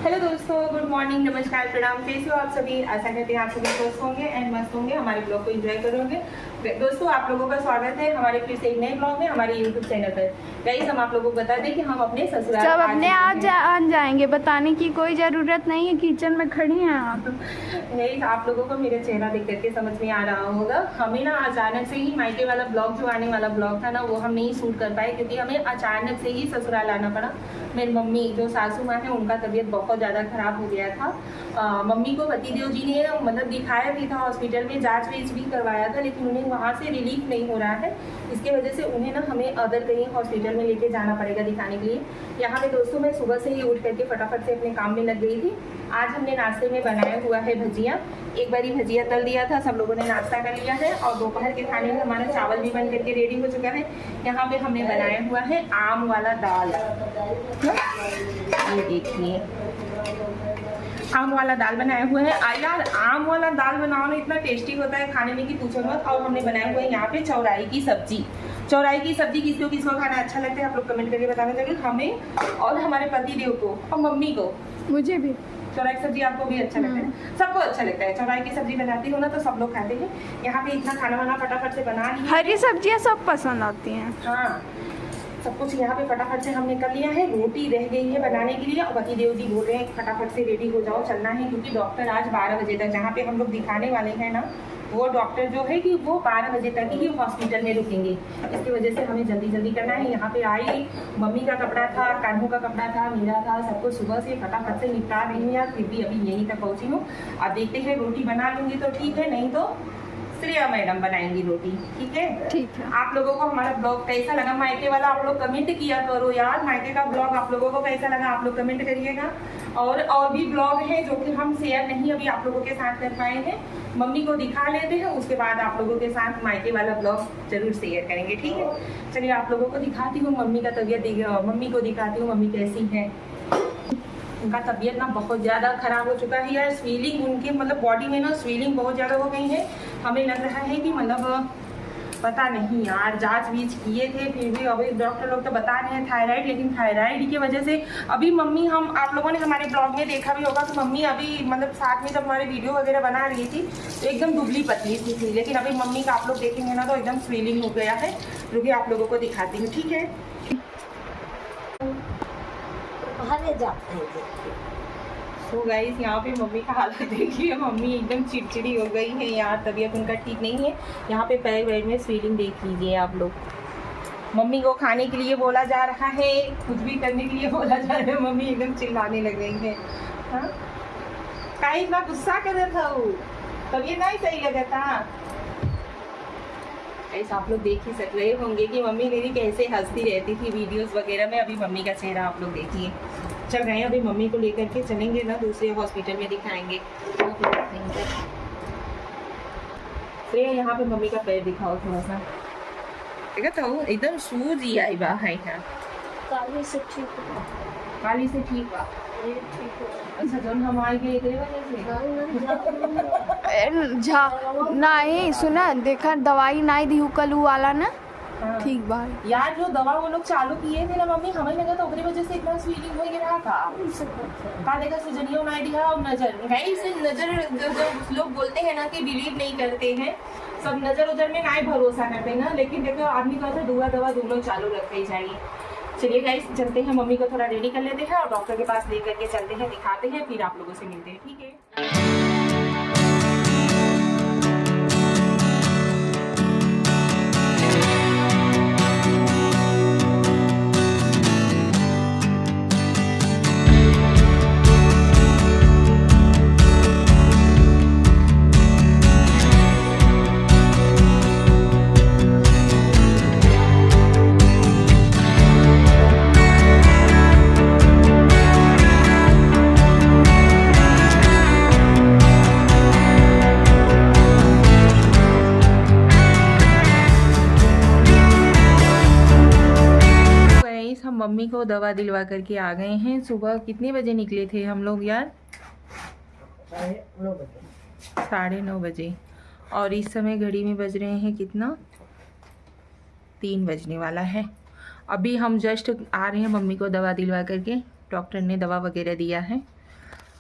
Hello दोस्तों, good morning, नमस्कार, प्रणाम। कैसे हो आप सभी? आशा करते हैं आप सभी स्वस्थ होंगे एंड मस्त होंगे, हमारे ब्लॉग को एंजॉय करोगे। दोस्तों, आप लोगों का स्वागत है हमारे फिर से एक नए ब्लॉग में हमारे यूट्यूब चैनल पर। गाइस, हम आप लोगों को बता दें कि हम अपने ससुराल सब अपने आ जाएंगे, बताने की कोई ज़रूरत नहीं है। किचन में खड़ी हैं आप। गाइस, आप लोगों को मेरा चेहरा देख करके समझ में आ रहा होगा, हमें ना अचानक से ही मायके वाला ब्लॉग जो आने वाला ब्लॉग था ना, वो हम नहीं शूट कर पाए क्योंकि हमें अचानक से ही ससुराल आना पड़ा। मेरी मम्मी जो सासू माँ है, उनका तबीयत बहुत ज़्यादा खराब हो गया था। मम्मी को पतिदेव जी ने मतलब दिखाया भी था हॉस्पिटल में, जांच वेच भी करवाया था, लेकिन उन्हें वहाँ से रिलीफ नहीं हो रहा है। इसके वजह से उन्हें ना हमें अदर कहीं हॉस्पिटल में लेके जाना पड़ेगा दिखाने के लिए। यहाँ पे दोस्तों मैं सुबह से ही उठ करके फटाफट से अपने काम में लग गई थी। आज हमने नाश्ते में बनाया हुआ है भजिया। एक बारी भजिया तल दिया था, सब लोगों ने नाश्ता कर लिया है और दोपहर के खाने में हमारा चावल भी बन करके रेडी हो चुका है। यहाँ पे हमने बनाया हुआ है आम वाला दाल। ये देखिए, आम वाला दाल बनाया हुआ है। यार, आम वाला दाल बनाओ ना, इतना टेस्टी होता है खाने में कि पूछो मत। और हमने बनाया हुआ है यहाँ पे चौराई की सब्जी। चौराई की सब्जी किसको किसको खाना अच्छा लगता है आप लोग कमेंट करके बताना चाहिए, हमें और हमारे पति देव को और मम्मी को। मुझे भी चौराई की सब्जी आपको भी अच्छा लगता है? सबको अच्छा लगता है। चौराई की सब्जी बनाती हो ना तो सब लोग खाते हैं। यहाँ पे इतना खाना वाना फटाफट से बना लिया। हरी सब्जियां सब पसंद आती हैं। हाँ, सब कुछ यहाँ पे फटाफट से हमने कर लिया है। रोटी रह गई है बनाने के लिए और पति देव जी बोल रहे हैं फटाफट से रेडी हो जाओ, चलना है, क्योंकि डॉक्टर आज 12 बजे तक, जहाँ पे हम लोग दिखाने वाले हैं ना, वो डॉक्टर जो है कि वो 12 बजे तक ही हॉस्पिटल में रुकेंगे। इसकी वजह से हमें जल्दी जल्दी करना है। यहाँ पे आई, मम्मी का कपड़ा था, कान्हू का कपड़ा था, मेरा था, सबको सुबह से फटाफट से निपटा रही हूँ यार। फिर भी अभी यहीं तक पहुँची हूँ। अब देखते हैं, रोटी बना लूँगी तो ठीक है, नहीं तो श्रेया मैडम बनाएंगी रोटी। ठीक है? ठीक है। आप लोगों को हमारा ब्लॉग कैसा लगा मायके वाला, आप लोग कमेंट किया करो यार। मायके का ब्लॉग आप लोगों को कैसा लगा आप लोग कमेंट करिएगा। और भी ब्लॉग हैं जो कि हम शेयर नहीं अभी आप लोगों के साथ कर पाए हैं। मम्मी को दिखा लेते हैं, उसके बाद आप लोगों के साथ मायके वाला ब्लॉग जरूर शेयर करेंगे। ठीक है, चलिए आप लोगों को दिखाती हूँ मम्मी का तबीयत, मम्मी को दिखाती हूँ मम्मी कैसी है। उनका तबीयत ना बहुत ज़्यादा खराब हो चुका है यार। स्वेलिंग उनके मतलब बॉडी में ना स्वेलिंग बहुत ज़्यादा हो गई है। हमें लग रहा है कि मतलब पता नहीं यार, जांच बीच किए थे फिर भी अभी डॉक्टर लोग तो बता रहे हैं थायराइड, लेकिन थायराइड की वजह से अभी मम्मी, हम आप लोगों ने हमारे ब्लॉग में देखा भी होगा कि मम्मी अभी मतलब साथ में जब हमारे वीडियो वगैरह बना रही थी तो एकदम दुबली पतली सी थी, लेकिन अभी मम्मी का आप लोग देखेंगे ना तो एकदम स्वेलिंग हो गया है। रुकिए आप लोगों को दिखाती हूँ। ठीक है, तो गाइस यहाँ पे मम्मी का हालत देखिए, मम्मी एकदम चिड़चिड़ी हो गई है यार, तबीयत उनका ठीक नहीं है। यहाँ पे पैर वैर में स्वेलिंग देख लीजिए आप लोग। मम्मी को खाने के लिए बोला जा रहा है, कुछ भी करने के लिए बोला जा रहा है, मम्मी एकदम चिल्लाने लग गई है। हाँ, काहे इतना गुस्सा कर रहा था वो, तबीयत नहीं सही लगा था। ऐसा आप लोग देख ही सक रहे होंगे कि मम्मी मेरी कैसे हंसती रहती थी वीडियोस वगैरह में। अभी मम्मी का चेहरा आप लोग देखिए। चल रहे हैं, अभी मम्मी को लेकर के चलेंगे ना दूसरे हॉस्पिटल में दिखाएंगे। श्रेया, यहाँ पे मम्मी का पैर दिखाओ थोड़ा सा। देखा तो एकदम सूज ही आई बा है। काली से ठीक हुआ। काली से ठीक हुआ। अच्छा, जब हम आए गए नहीं सुना, देखा दवाई नहीं दी कल वाला ना। हाँ। ठीक बा यार, जो दवा वो लोग चालू किए थे ना मम्मी, हमें लगा तो ओकरी वजह से इतना स्वेलिंग हो गया था। का देखा सुजनियो नहीं दिया और नजर गई से नजर, जो लोग बोलते हैं ना कि बिलीव नहीं करते हैं, सब नजर उजर में नहीं भरोसा करते ना, लेकिन देखो आदमी का दुआ दवा दोनों चालू रखते ही चाहिए। चलिए गाइस, चलते हैं, मम्मी को थोड़ा रेडी कर लेते हैं और डॉक्टर के पास लेकर के चलते हैं, दिखाते हैं, फिर आप लोगों से मिलते हैं। ठीक है। मम्मी को दवा दिलवा करके आ गए हैं। सुबह कितने बजे निकले थे हम लोग यार? 9:30 बजे। और इस समय घड़ी में बज रहे हैं कितना, 3 बजने वाला है। अभी हम जस्ट आ रहे हैं मम्मी को दवा दिलवा करके। डॉक्टर ने दवा वगैरह दिया है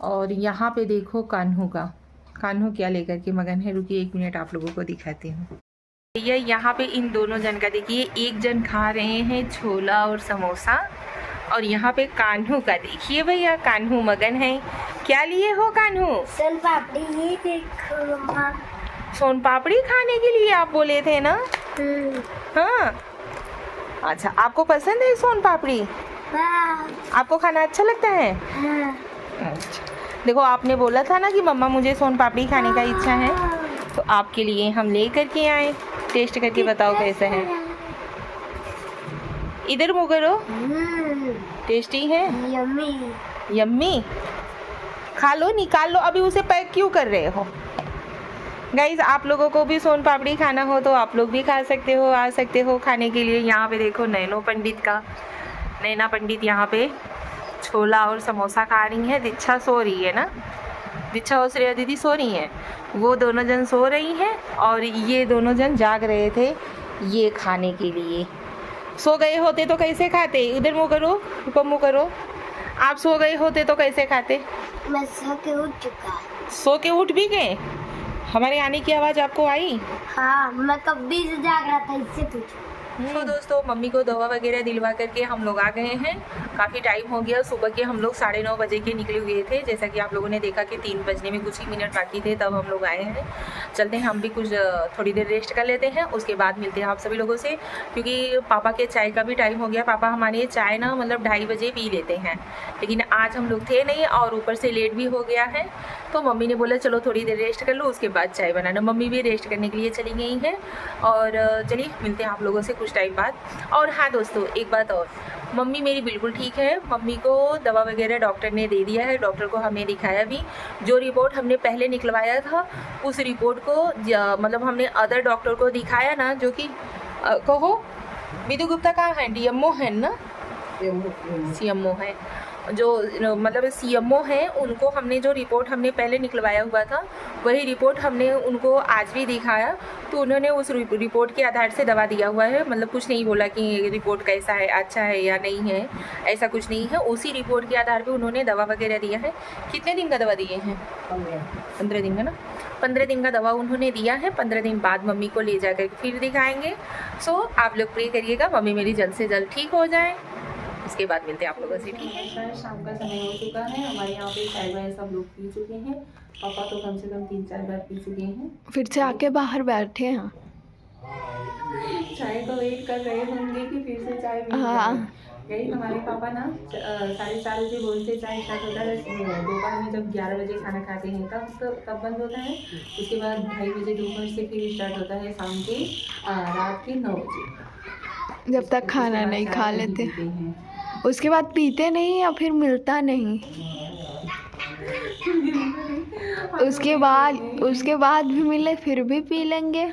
और यहाँ पे देखो कान्हू का, कान्हू क्या लेकर के मगन है। रुकिए 1 मिनट आप लोगों को दिखाती हूँ। भैया यहाँ पे इन दोनों जन का देखिए, एक जन खा रहे हैं छोला और समोसा, और यहाँ पे कान्हू का देखिए भैया, कान्हू मगन है। क्या लिए हो कान्हू? सोन पापड़ी। ये देखो मम्मा, सोन पापड़ी खाने के लिए आप बोले थे ना? हाँ अच्छा, आपको पसंद है सोन पापड़ी? आपको खाना अच्छा लगता है? अच्छा, देखो आपने बोला था ना कि मम्मा मुझे सोन पापड़ी खाने का इच्छा है, तो आपके लिए हम ले करके आए। टेस्ट करके बताओ कैसा है। इधर मुँह करो। टेस्टी है? यम्मी। यम्मी। खा लो, निकाल लो। अभी उसे पैक क्यों कर रहे हो? गाइज आप लोगों को भी सोन पापड़ी खाना हो तो आप लोग भी खा सकते हो, आ सकते हो खाने के लिए। यहाँ पे देखो नैनो पंडित का, नैना पंडित यहाँ पे छोला और समोसा खा रही है। दीक्षा सो रही है ना, दीक्षा और श्रेया दीदी सो रही हैं। वो दोनों जन सो रही हैं और ये दोनों जन जाग रहे थे ये खाने के लिए। सो गए होते तो कैसे खाते? इधर मुँह करो, ऊपर मुँह करो। आप सो गए होते तो कैसे खाते? मैं सो के उठ चुका। सो के उठ भी गए? हमारे आने की आवाज़ आपको आई? हाँ, मैं कभी से जाग रहा था, इससे पूछो। तो दोस्तों मम्मी को दवा वगैरह दिलवा करके हम लोग आ गए हैं। काफ़ी टाइम हो गया, सुबह के हम लोग 9:30 बजे के निकले हुए थे। जैसा कि आप लोगों ने देखा कि 3 बजने में कुछ ही मिनट बाकी थे तब हम लोग आए हैं। चलते हैं हम भी कुछ थोड़ी देर रेस्ट कर लेते हैं, उसके बाद मिलते हैं आप सभी लोगों से, क्योंकि पापा के चाय का भी टाइम हो गया। पापा हमारे चाय ना मतलब 2:30 बजे पी लेते हैं, लेकिन आज हम लोग थे नहीं और ऊपर से लेट भी हो गया है, तो मम्मी ने बोला चलो थोड़ी देर रेस्ट कर लो उसके बाद चाय बनाना। मम्मी भी रेस्ट करने के लिए चली गई हैं और चलिए मिलते हैं आप लोगों से कुछ टाइम बाद। और हाँ दोस्तों एक बात और, मम्मी मेरी बिल्कुल ठीक है। मम्मी को दवा वगैरह डॉक्टर ने दे दिया है, डॉक्टर को हमने दिखाया भी। जो रिपोर्ट हमने पहले निकलवाया था उस रिपोर्ट को मतलब हमने अदर डॉक्टर को दिखाया ना, जो कि कहो विदु गुप्ता कहाँ है? DMO है ना? CMO है, जो मतलब CMO है, उनको हमने जो रिपोर्ट हमने पहले निकलवाया हुआ था वही रिपोर्ट हमने उनको आज भी दिखाया, तो उन्होंने उस रिपोर्ट के आधार से दवा दिया हुआ है। मतलब कुछ नहीं बोला कि रिपोर्ट कैसा है, अच्छा है या नहीं है, ऐसा कुछ नहीं है। उसी रिपोर्ट के आधार पे उन्होंने दवा वगैरह दिया है। कितने दिन का दवा दिए हैं? 15 दिन का ना, 15 दिन का दवा उन्होंने दिया है। 15 दिन बाद मम्मी को ले जाकर फिर दिखाएंगे। सो आप लोग प्रे करिएगा मम्मी मेरी जल्द से जल्द ठीक हो जाए, उसके बाद मिलते हैं आप लोगों से। ठीक है, शाम का समय हो चुका है, हमारे यहाँ पे चाय वाय सब लोग पी चुके हैं। पापा तो कम से कम 3-4 बार पी चुके हैं। फिर से आके बाहर बैठे हैं। चाय का वेट कर रहे होंगे कि फिर से चाय मिल हाँ। जाए। यही हमारे पापा ना 4:30 बजे बोलते चाय स्टार्ट होता है। दोपहर में जब 11 बजे खाना खाते हैं तब बंद होता है। उसके बाद 2:30 बजे दोपहर से फिर स्टार्ट होता है शाम के रात के 9 बजे, जब तक खाना नहीं खा लेते उसके बाद पीते नहीं या फिर मिलता नहीं। उसके बाद भी मिले फिर भी पी लेंगे।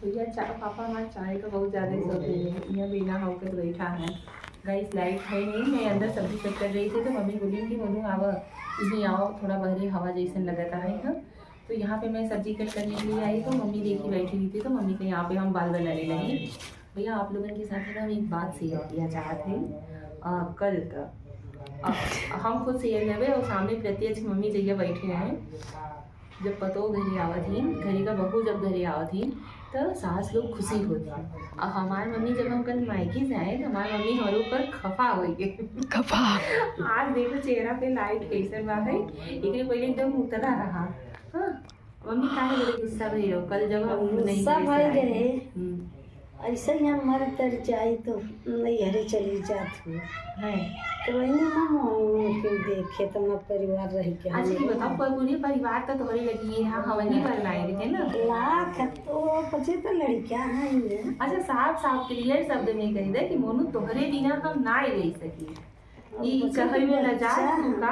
भैया पापा हमारे चाय का बहुत ज़्यादा शौकीन है। यहाँ बिना होकर बैठा है। गाइस लाइट है नहीं, मैं अंदर सब्जी कट कर रही थी तो मम्मी बोली कि बोलूँ आवा इसमें आओ, थोड़ा बहरे हवा जैसे लगता है ना। तो यहाँ पे मैं सब्जी कट करने के लिए आई तो मम्मी देखी बैठी हुई थी, तो मम्मी के यहाँ पे हम बाल बनाने लगे। भैया आप लोगों के साथ हम एक बात शेयर किया चाहते हैं। कल का हम खुद शेयर करवे और सामने प्रत्यक्ष मम्मी जगह बैठे हैं। जब पतो घरे आवती, घरे का बहू जब घरे आवती तो सास लोग खुशी होती। और हमारी मम्मी जब हम कल मायके जाए तो हमारी मम्मी हमारे ऊपर खफा हो गई। खफा। आज देखो चेहरा पे लाइट कैसे बा है, एक पहले एकदम उतरा रहा। हाँ मम्मी काहे बोले गुस्सा भई हो? कल जब हम नहीं गए ऐसे ही हमारे तर जाई तो नहीं हरे चली जात हूँ है तो वही ना क्यों देखे तो मैं परिवार रह के। अच्छा ये बताओ पूरे परिवार तो तोहरे लगी है, हम वही पर लाए थे ना लाख तो बचे तो लड़कियां हैं। अच्छा साफ क्लियर शब्द में कह दे कि मोनू तोहरे बिना हम ना रह सकी। ये कहे में लजात का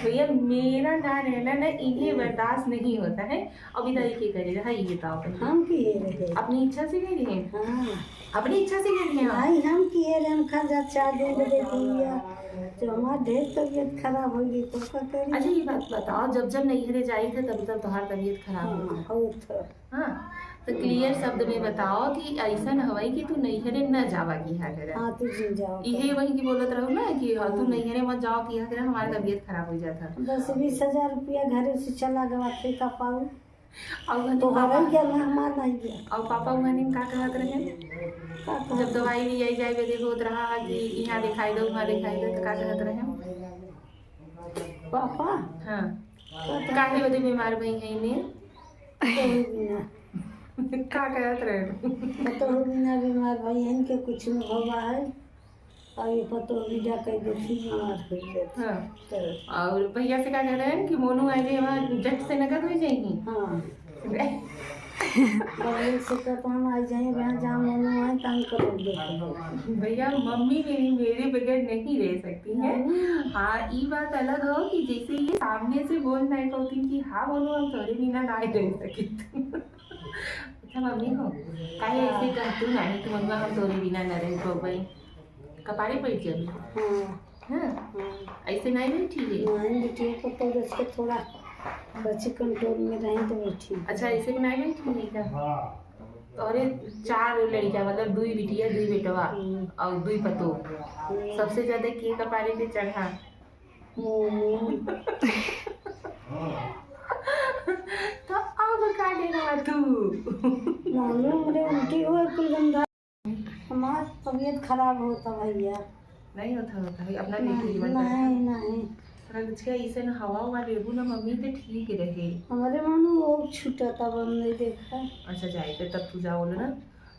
भैया मेरा ना रहना ना इन्हें बर्दाश्त नहीं होता है। अभी तो ये करे रहा ये बताओ हम किए रहे अपनी इच्छा से गए रहे। हाँ अपनी इच्छा से गए रहे भाई हम किए रहे। हम खा 4 दिन दे दिया तो हमारा ढेर तबीयत खराब हो गई तो क्या करें। अच्छा ये बात बताओ जब नैहरे जाई थे तब तुम्हारी तबीयत खराब हुई? हाँ हाँ तो क्लियर शब्द में बताओ कि ऐसा न हवाई कि तू नैहरे न जावा की हा करे। हाँ तू जिन जाओ इहे वही की बोलत रहो ना कि हाँ तू नैहरे मत जाओ कि हा करे हमारी तबीयत खराब हो जाता। 10-20 हजार रुपया घरे से चला गवा थे का पाऊ और तो पापा हर गया ना हमार नहीं गया और पापा वहां का कहत रहे का जब कहत दवाई भी आई जाए देखो होत रहा कि यहाँ दिखाई दो वहाँ दिखाई दो तो का कहत रहे पापा हाँ काहे बदे बीमार भई है ने का कहत रहे पतो बिना बीमार भाई है इनके कुछ न होगा है और ये पतो भी जा कर देखी बीमार हो गए हाँ तो और भैया से क्या कह रहे हैं कि मोनू आए वहाँ जट से नकद हो जाएगी हाँ और से कहता हम आ जाए वहाँ जहाँ मोनू है तंग करो देखो भैया मम्मी मेरे बगैर नहीं रह सकती है। हाँ ये बात अलग हो कि जैसे ये सामने से बोल नहीं पाती कि हाँ मोनू हम तोरे बिना नहीं रह सकी। अच्छा मम्मी हो काहे ऐसे कहतू नहीं कि मम्मा हम तोरे बिना न रह पो भाई कपारे बैठ जाबी। हाँ हाँ ऐसे नहीं बैठी है। नहीं बेटी को तो उसके थोड़ा बच्चे कंट्रोल में रहें तो बैठी अच्छा ऐसे भी नहीं बैठी है क्या? और 4 लड़कियां मतलब 2 बिटिया 2 बेटवा और 2 पतो सबसे ज्यादा के कपारे पे चढ़ा तो अब का लेना तू मालूम मेरे उल्टी हुआ कुल गंदा हमार तबीयत खराब होता भैया नहीं होता है अपना देखी नहीं नहीं ऐसे न हवा हुआ लेबू ना मम्मी तो ठीक रहे हमारे मानो वो छूटा तब हमने देखा। अच्छा जाएगा तब तू जाओ ना।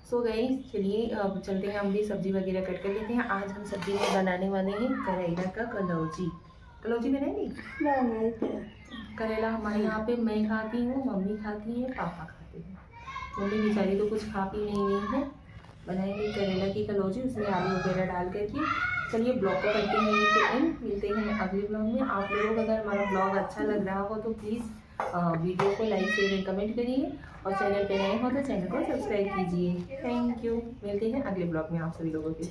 सो गई चलिए अब चलते हैं हम भी सब्जी वगैरह कट कर लेते हैं। आज हम सब्जी में बनाने वाले हैं करेला का कलौजी। कलौजी बनाएंगे नहीं करेला हमारे यहाँ पे मैं खाती हूँ मम्मी खाती है पापा खाते हैं। मम्मी बेचारी तो कुछ खा पी नहीं रही है। बनाएंगे करेला की कलौजी उसमें आलू वगैरह डाल करके। चलिए ब्लॉग को करते हैं यहीं पे एंड मिलते हैं अगले ब्लॉग में। आप लोगों को अगर हमारा ब्लॉग अच्छा लग रहा हो तो प्लीज़ वीडियो को लाइक शेयर एंड कमेंट करिए और चैनल पे नए हो तो चैनल को सब्सक्राइब कीजिए। Thank you. मिलते हैं अगले ब्लॉग में आप सभी लोगों के।